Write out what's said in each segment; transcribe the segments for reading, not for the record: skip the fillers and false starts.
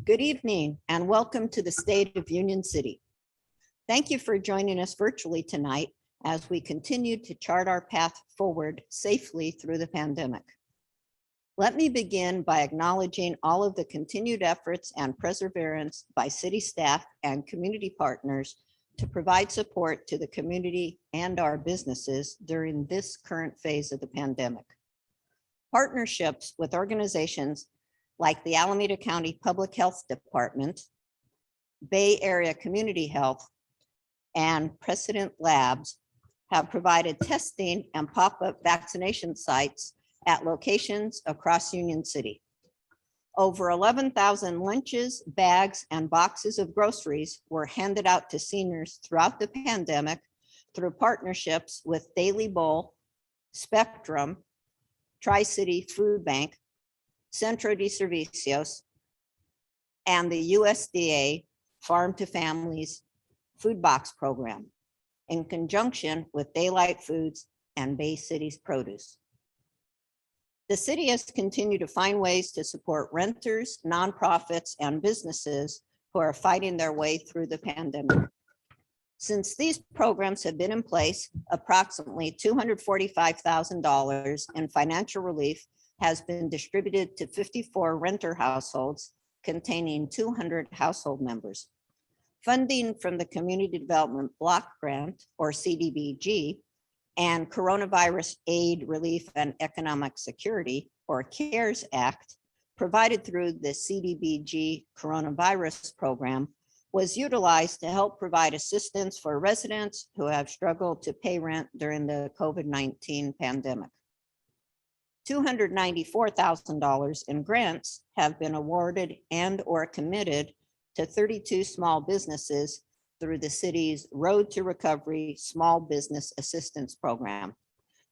Good evening and welcome to the State of Union City. Thank you for joining us virtually tonight as we continue to chart our path forward safely through the pandemic. Let me begin by acknowledging all of the continued efforts and perseverance by city staff and community partners to provide support to the community and our businesses during this current phase of the pandemic. Partnerships with organizations like the Alameda County Public Health Department, Bay Area Community Health, and Precedent Labs have provided testing and pop-up vaccination sites at locations across Union City. Over 11,000 lunches, bags, and boxes of groceries were handed out to seniors throughout the pandemic through partnerships with Daily Bowl, Spectrum, Tri-City Food Bank, Centro de Servicios, and the USDA Farm to Families Food Box Program in conjunction with Daylight Foods and Bay Cities Produce. The city has continued to find ways to support renters, nonprofits, and businesses who are fighting their way through the pandemic. Since these programs have been in place, approximately $245,000 in financial relief has been distributed to 54 renter households containing 200 household members. Funding from the Community Development Block Grant, or CDBG, and Coronavirus Aid, Relief, and Economic Security, or CARES Act, provided through the CDBG Coronavirus Program, was utilized to help provide assistance for residents who have struggled to pay rent during the COVID-19 pandemic. $294,000 in grants have been awarded and or committed to 32 small businesses through the city's Road to Recovery Small Business Assistance Program,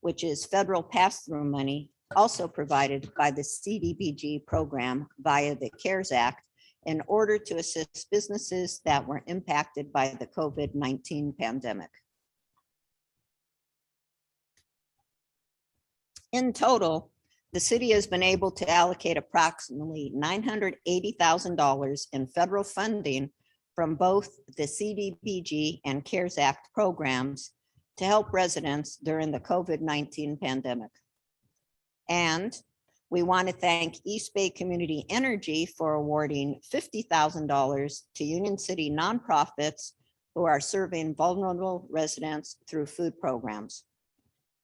which is federal pass-through money also provided by the CDBG program via the CARES Act in order to assist businesses that were impacted by the COVID-19 pandemic. In total, the city has been able to allocate approximately $980,000 in federal funding from both the CDBG and CARES Act programs to help residents during the COVID-19 pandemic. And we want to thank East Bay Community Energy for awarding $50,000 to Union City nonprofits who are serving vulnerable residents through food programs.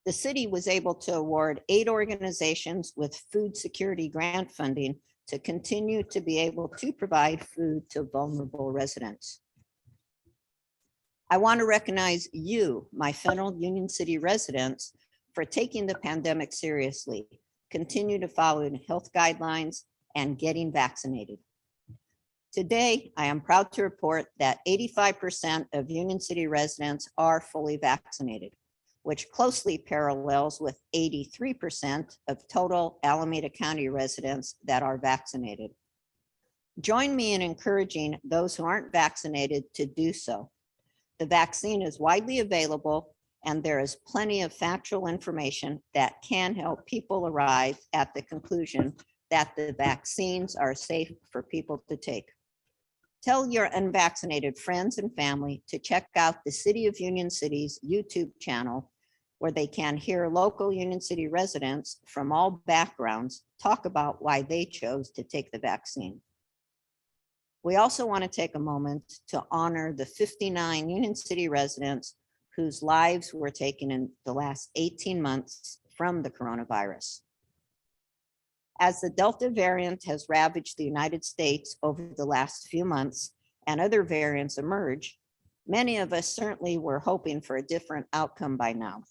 The city was able to award 8 organizations with food security grant funding to continue to be able to provide food to vulnerable residents. I want to recognize you, my fellow Union City residents, for taking the pandemic seriously, continue to follow health guidelines, and getting vaccinated. Today, I am proud to report that 85% of Union City residents are fully vaccinated, which closely parallels with 83% of total Alameda County residents that are vaccinated. Join me in encouraging those who aren't vaccinated to do so. The vaccine is widely available, and there is plenty of factual information that can help people arrive at the conclusion that the vaccines are safe for people to take. Tell your unvaccinated friends and family to check out the City of Union City's YouTube channel, where they can hear local Union City residents from all backgrounds talk about why they chose to take the vaccine. We also want to take a moment to honor the 59 Union City residents whose lives were taken in the last 18 months from the coronavirus. As the Delta variant has ravaged the United States over the last few months and other variants emerge, many of us certainly were hoping for a different outcome by now.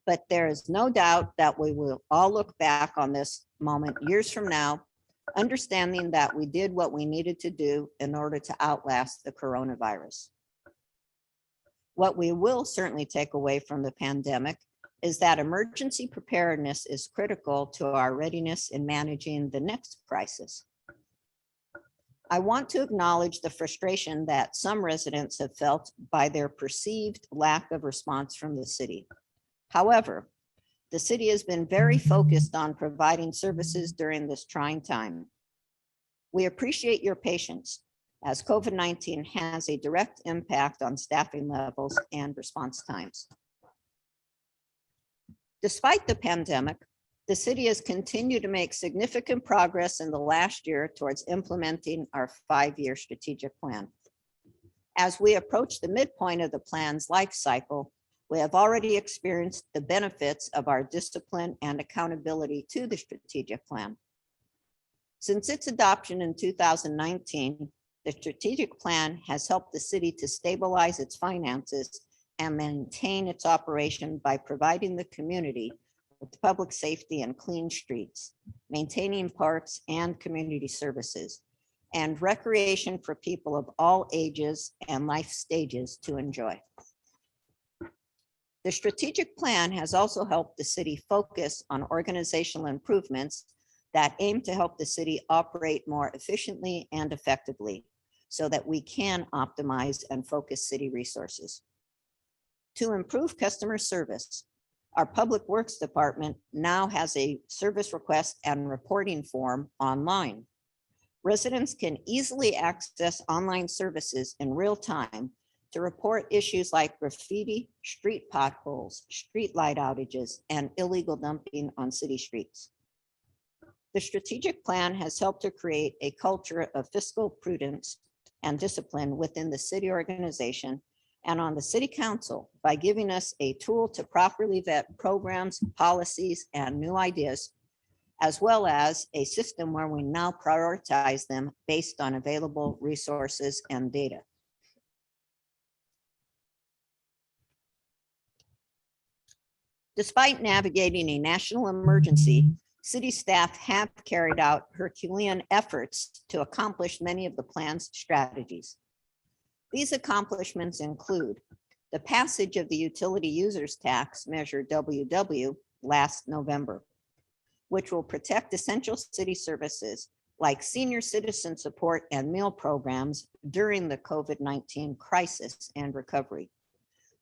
But there is no doubt that we will all look back on this moment years from now, understanding that we did what we needed to do in order to outlast the coronavirus. What we will certainly take away from the pandemic is that emergency preparedness is critical to our readiness in managing the next crisis. I want to acknowledge the frustration that some residents have felt by their perceived lack of response from the city. However, the city has been very focused on providing services during this trying time. We appreciate your patience as COVID-19 has a direct impact on staffing levels and response times. Despite the pandemic, the city has continued to make significant progress in the last year towards implementing our 5-year strategic plan. As we approach the midpoint of the plan's life cycle, we have already experienced the benefits of our discipline and accountability to the strategic plan. Since its adoption in 2019, the strategic plan has helped the city to stabilize its finances and maintain its operation by providing the community with public safety and clean streets, maintaining parks and community services, and recreation for people of all ages and life stages to enjoy. The strategic plan has also helped the city focus on organizational improvements that aim to help the city operate more efficiently and effectively so that we can optimize and focus city resources. To improve customer service, our Public Works Department now has a service request and reporting form online. Residents can easily access online services in real time to report issues like graffiti, street potholes, street light outages, and illegal dumping on city streets. The strategic plan has helped to create a culture of fiscal prudence and discipline within the city organization and on the city council by giving us a tool to properly vet programs, policies, and new ideas, as well as a system where we now prioritize them based on available resources and data. Despite navigating a national emergency, city staff have carried out Herculean efforts to accomplish many of the plan's strategies. These accomplishments include the passage of the Utility Users Tax Measure WW last November, which will protect essential city services like senior citizen support and meal programs during the COVID-19 crisis and recovery,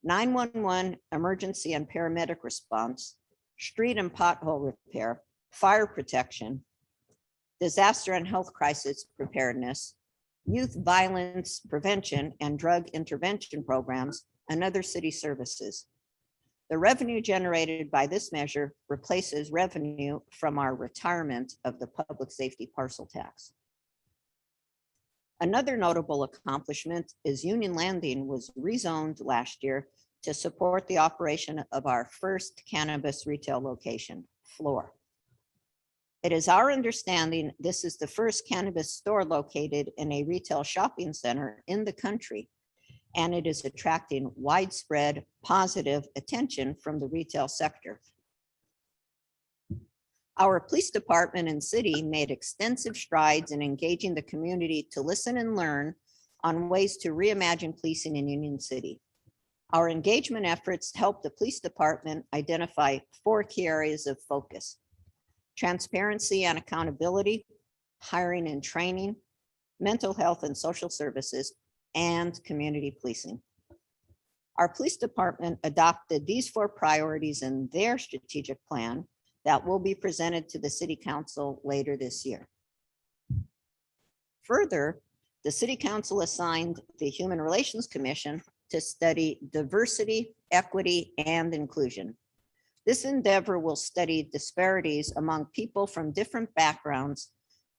911 emergency and paramedic response, street and pothole repair, fire protection, disaster and health crisis preparedness, youth violence prevention and drug intervention programs, and other city services. The revenue generated by this measure replaces revenue from our retirement of the public safety parcel tax. Another notable accomplishment is Union Landing was rezoned last year to support the operation of our first cannabis retail location, Floor. It is our understanding this is the first cannabis store located in a retail shopping center in the country, and it is attracting widespread positive attention from the retail sector. Our police department and city made extensive strides in engaging the community to listen and learn on ways to reimagine policing in Union City. Our engagement efforts helped the police department identify 4 key areas of focus: transparency and accountability, hiring and training, mental health and social services, and community policing. Our police department adopted these 4 priorities in their strategic plan that will be presented to the city council later this year. Further, the city council assigned the Human Relations Commission to study diversity, equity, and inclusion. This endeavor will study disparities among people from different backgrounds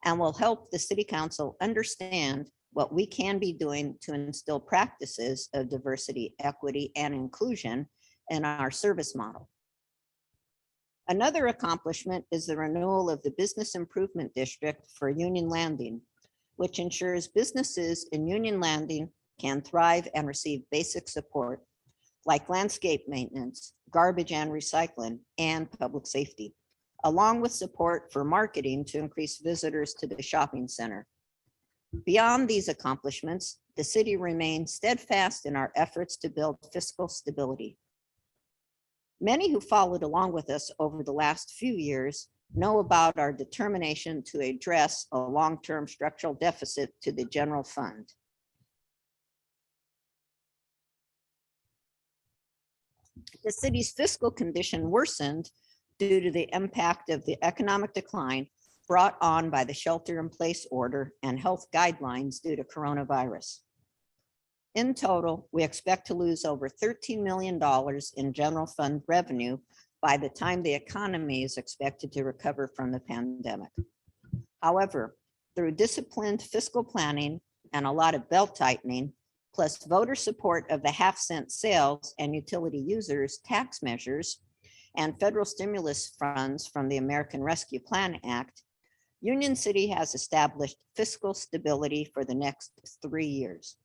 and will help the city council understand what we can be doing to instill practices of diversity, equity, and inclusion in our service model. Another accomplishment is the renewal of the Business Improvement District for Union Landing, which ensures businesses in Union Landing can thrive and receive basic support like landscape maintenance, garbage and recycling, and public safety, along with support for marketing to increase visitors to the shopping center. Beyond these accomplishments, the city remains steadfast in our efforts to build fiscal stability. Many who followed along with us over the last few years know about our determination to address a long-term structural deficit to the general fund. The city's fiscal condition worsened due to the impact of the economic decline brought on by the shelter-in-place order and health guidelines due to coronavirus. In total, we expect to lose over $13 million in general fund revenue by the time the economy is expected to recover from the pandemic. However, through disciplined fiscal planning and a lot of belt tightening, plus voter support of the half-cent sales and utility users tax measures and federal stimulus funds from the American Rescue Plan Act, Union City has established fiscal stability for the next 3 years.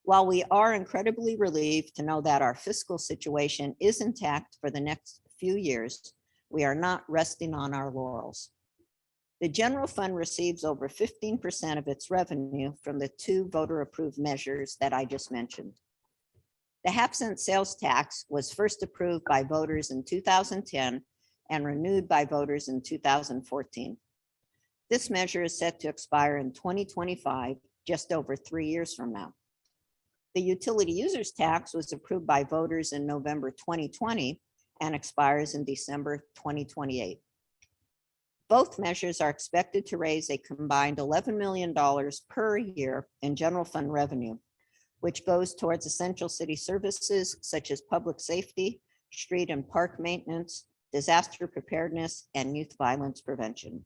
While we are incredibly relieved to know that our fiscal situation is intact for the next few years, we are not resting on our laurels. The general fund receives over 15% of its revenue from the 2 voter-approved measures that I just mentioned. The half-cent sales tax was first approved by voters in 2010 and renewed by voters in 2014. This measure is set to expire in 2025, just over 3 years from now. The utility users tax was approved by voters in November 2020 and expires in December 2028. Both measures are expected to raise a combined $11 million per year in general fund revenue, which goes towards essential city services such as public safety, street and park maintenance, disaster preparedness, and youth violence prevention.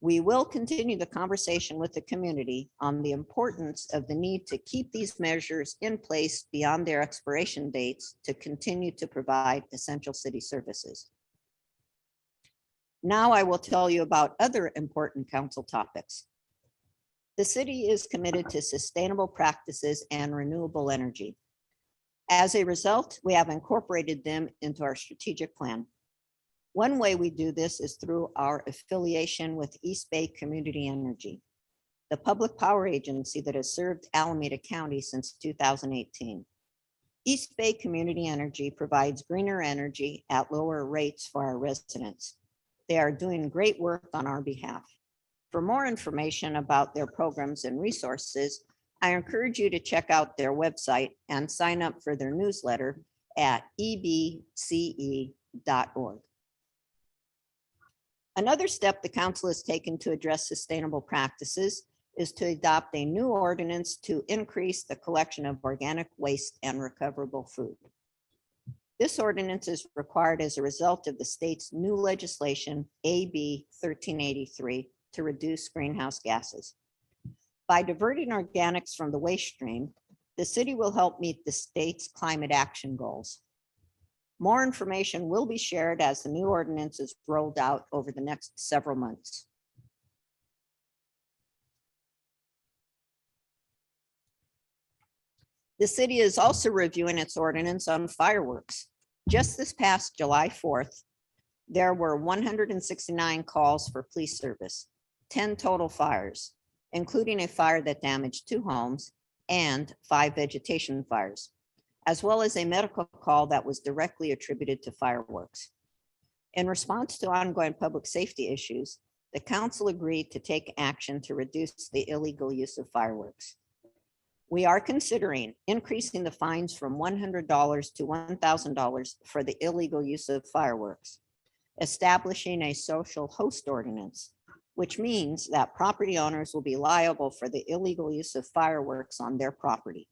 We will continue the conversation with the community on the importance of the need to keep these measures in place beyond their expiration dates to continue to provide essential city services. Now I will tell you about other important council topics. The city is committed to sustainable practices and renewable energy. As a result, we have incorporated them into our strategic plan. One way we do this is through our affiliation with East Bay Community Energy, the public power agency that has served Alameda County since 2018. East Bay Community Energy provides greener energy at lower rates for our residents. They are doing great work on our behalf. For more information about their programs and resources, I encourage you to check out their website and sign up for their newsletter at ebce.org. Another step the council has taken to address sustainable practices is to adopt a new ordinance to increase the collection of organic waste and recoverable food. This ordinance is required as a result of the state's new legislation, AB 1383, to reduce greenhouse gases. By diverting organics from the waste stream, the city will help meet the state's climate action goals. More information will be shared as the new ordinance is rolled out over the next several months. The city is also reviewing its ordinance on fireworks. Just this past July 4th, there were 169 calls for police service, 10 total fires, including a fire that damaged 2 homes and 5 vegetation fires, as well as a medical call that was directly attributed to fireworks. In response to ongoing public safety issues, the council agreed to take action to reduce the illegal use of fireworks. We are considering increasing the fines from $100 to $1,000 for the illegal use of fireworks, establishing a social host ordinance, which means that property owners will be liable for the illegal use of fireworks on their property,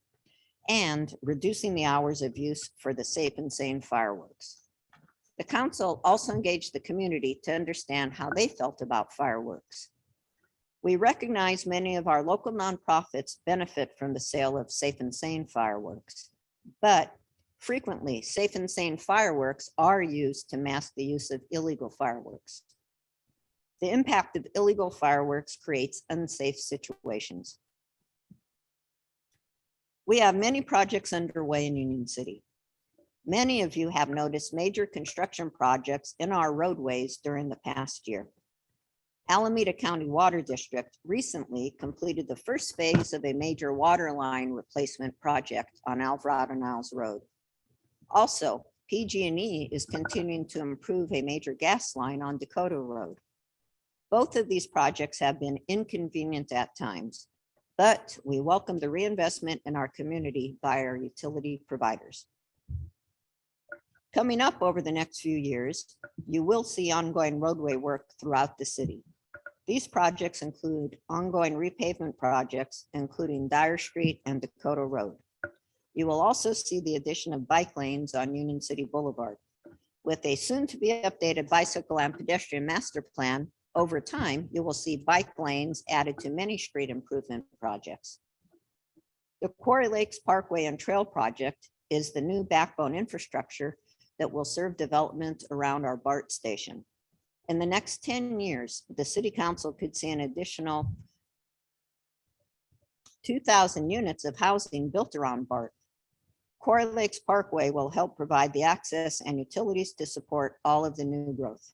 and reducing the hours of use for the safe and sane fireworks. The council also engaged the community to understand how they felt about fireworks. We recognize many of our local nonprofits benefit from the sale of safe and sane fireworks, but frequently safe and sane fireworks are used to mask the use of illegal fireworks. The impact of illegal fireworks creates unsafe situations. We have many projects underway in Union City. Many of you have noticed major construction projects in our roadways during the past year. Alameda County Water District recently completed the first phase of a major water line replacement project on Alvarado Niles Road. Also, PG&E is continuing to improve a major gas line on Dakota Road. Both of these projects have been inconvenient at times, but we welcome the reinvestment in our community by our utility providers. Coming up over the next few years, you will see ongoing roadway work throughout the city. These projects include ongoing repavement projects, including Dyer Street and Dakota Road. You will also see the addition of bike lanes on Union City Boulevard. With a soon-to-be updated bicycle and pedestrian master plan, over time, you will see bike lanes added to many street improvement projects. The Quarry Lakes Parkway and Trail Project is the new backbone infrastructure that will serve development around our BART station. In the next 10 years, the City Council could see an additional 2,000 units of housing built around BART. Quarry Lakes Parkway will help provide the access and utilities to support all of the new growth.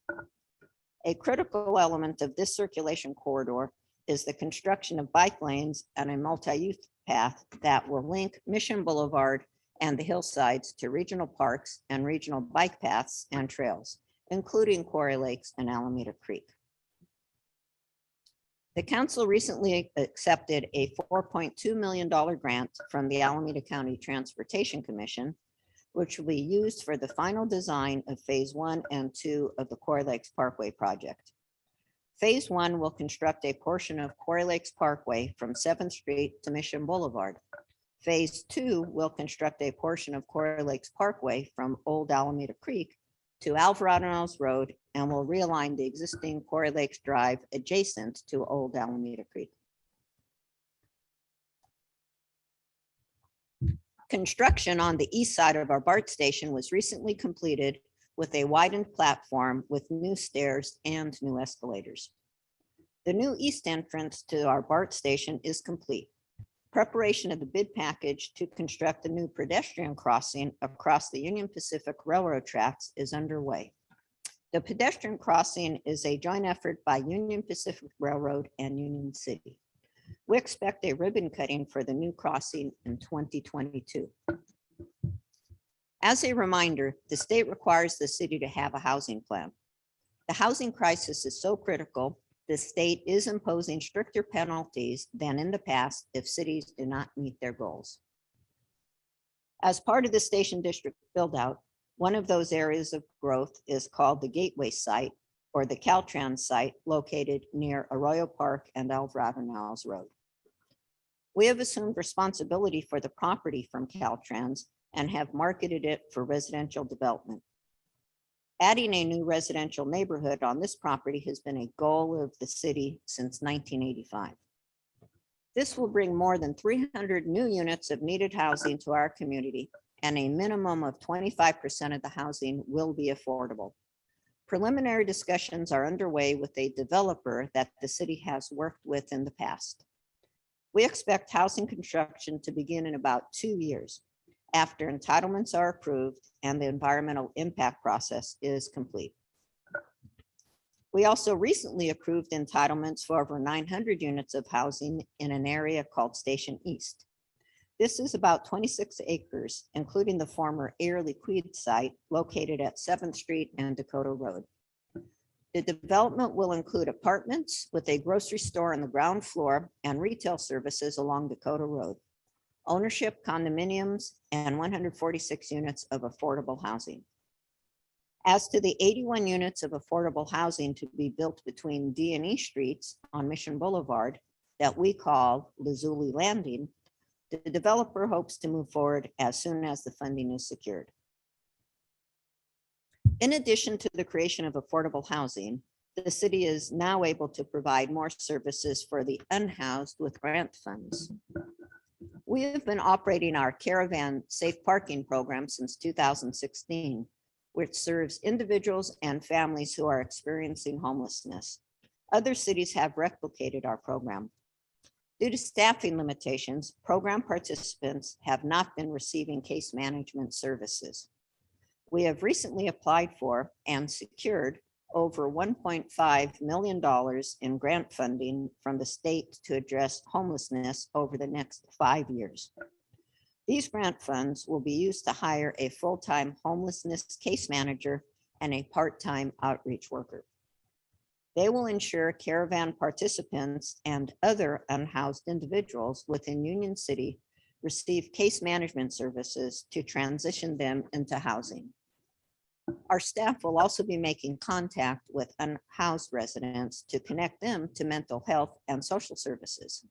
A critical element of this circulation corridor is the construction of bike lanes and a multi-use path that will link Mission Boulevard and the hillsides to regional parks and regional bike paths and trails, including Quarry Lakes and Alameda Creek. The council recently accepted a $4.2 million grant from the Alameda County Transportation Commission, which will be used for the final design of Phase 1 and 2 of the Quarry Lakes Parkway project. Phase 1 will construct a portion of Quarry Lakes Parkway from 7th Street to Mission Boulevard. Phase 2 will construct a portion of Quarry Lakes Parkway from Old Alameda Creek to Alvarado Mills Road and will realign the existing Quarry Lakes Drive adjacent to Old Alameda Creek. Construction on the east side of our BART station was recently completed with a widened platform with new stairs and new escalators. The new east entrance to our BART station is complete. Preparation of the bid package to construct a new pedestrian crossing across the Union Pacific Railroad tracks is underway. The pedestrian crossing is a joint effort by Union Pacific Railroad and Union City. We expect a ribbon cutting for the new crossing in 2022. As a reminder, the state requires the city to have a housing plan. The housing crisis is so critical, the state is imposing stricter penalties than in the past if cities do not meet their goals. As part of the station district build-out, one of those areas of growth is called the Gateway site, or the Caltrans site, located near Arroyo Park and Alvarado Mills Road. We have assumed responsibility for the property from Caltrans and have marketed it for residential development. Adding a new residential neighborhood on this property has been a goal of the city since 1985. This will bring more than 300 new units of needed housing to our community, and a minimum of 25% of the housing will be affordable. Preliminary discussions are underway with a developer that the city has worked with in the past. We expect housing construction to begin in about 2 years, after entitlements are approved and the environmental impact process is complete. We also recently approved entitlements for over 900 units of housing in an area called Station East. This is about 26 acres, including the former Air Liquide site located at 7th Street and Dakota Road. The development will include apartments with a grocery store on the ground floor and retail services along Dakota Road, ownership condominiums, and 146 units of affordable housing. As to the 81 units of affordable housing to be built between D and E streets on Mission Boulevard that we call Lazuli Landing, the developer hopes to move forward as soon as the funding is secured. In addition to the creation of affordable housing, the city is now able to provide more services for the unhoused with grant funds. We have been operating our Caravan Safe Parking program since 2016, which serves individuals and families who are experiencing homelessness. Other cities have replicated our program. Due to staffing limitations, program participants have not been receiving case management services. We have recently applied for and secured over $1.5 million in grant funding from the state to address homelessness over the next 5 years. These grant funds will be used to hire a full-time homelessness case manager and a part-time outreach worker. They will ensure Caravan participants and other unhoused individuals within Union City receive case management services to transition them into housing. Our staff will also be making contact with unhoused residents to connect them to mental health and social services.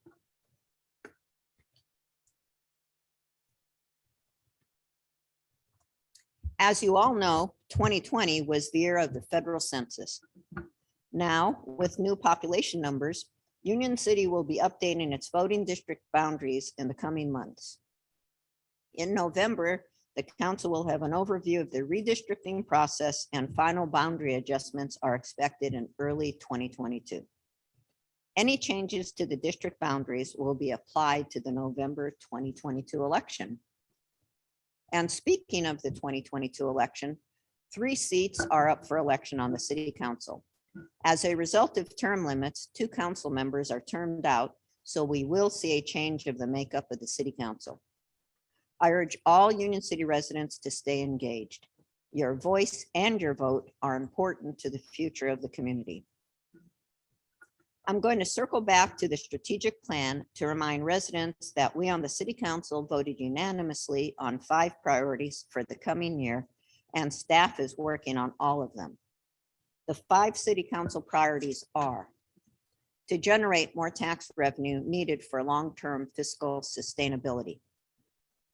As you all know, 2020 was the year of the federal census. Now, with new population numbers, Union City will be updating its voting district boundaries in the coming months. In November, the council will have an overview of the redistricting process, and final boundary adjustments are expected in early 2022. Any changes to the district boundaries will be applied to the November 2022 election. And speaking of the 2022 election, 3 seats are up for election on the city council. As a result of term limits, 2 council members are termed out, so we will see a change of the makeup of the city council. I urge all Union City residents to stay engaged. Your voice and your vote are important to the future of the community. I'm going to circle back to the strategic plan to remind residents that we on the city council voted unanimously on 5 priorities for the coming year, and staff is working on all of them. The 5 city council priorities are to generate more tax revenue needed for long-term fiscal sustainability,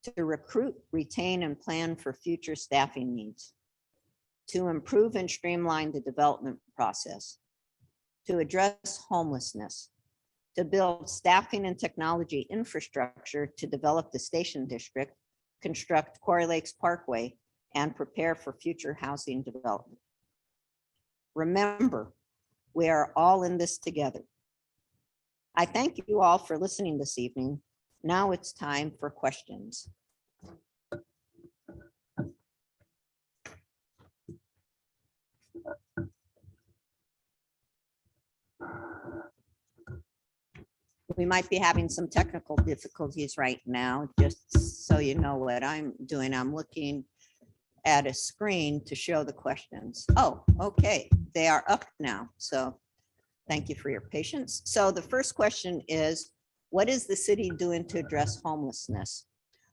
to recruit, retain, and plan for future staffing needs, to improve and streamline the development process, to address homelessness, to build staffing and technology infrastructure to develop the Station District, construct Quarry Lakes Parkway, and prepare for future housing development. Remember, we are all in this together. I thank you all for listening this evening. Now it's time for questions. We might be having some technical difficulties right now, just so you know what I'm doing. I'm looking at a screen to show the questions. Oh, okay, they are up now. So thank you for your patience. So the first question is, what is the city doing to address homelessness?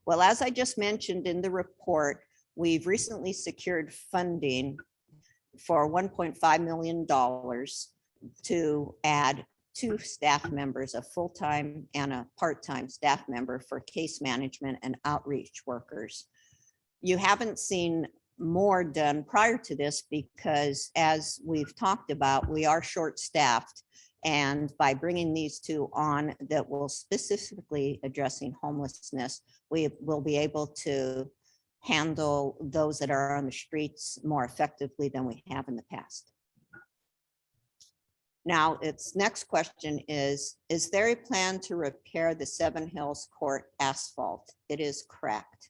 Well, as I just mentioned in the report, we've recently secured funding for $1.5 million to add 2 staff members, a full-time and a part-time staff member for case management and outreach workers. You haven't seen more done prior to this because, as we've talked about, we are short-staffed. And by bringing these 2 on that will specifically addressing homelessness, we will be able to handle those that are on the streets more effectively than we have in the past. Now, its next question is there a plan to repair the 7 Hills Court asphalt? It is cracked.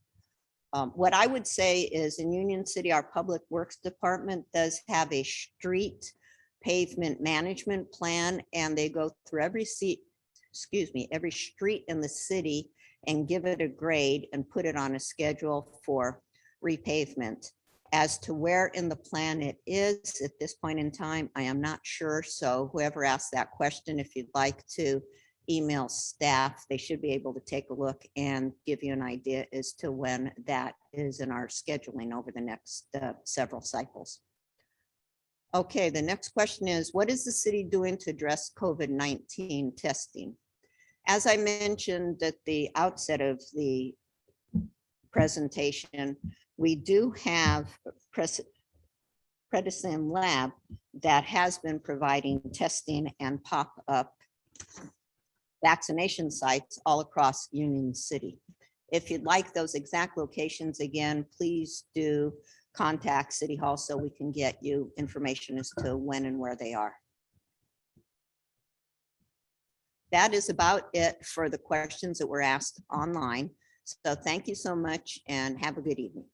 What I would say is in Union City, our Public Works Department does have a street pavement management plan, and they go through every street in the city and give it a grade and put it on a schedule for repavement. As to where in the plan it is at this point in time, I am not sure. So whoever asked that question, if you'd like to email staff, they should be able to take a look and give you an idea as to when that is in our scheduling over the next several cycles. Okay, the next question is, what is the city doing to address COVID-19 testing? As I mentioned at the outset of the presentation, we do have Predicin Lab that has been providing testing and pop-up vaccination sites all across Union City. If you'd like those exact locations, again, please do contact City Hall so we can get you information as to when and where they are. That is about it for the questions that were asked online. So thank you so much and have a good evening.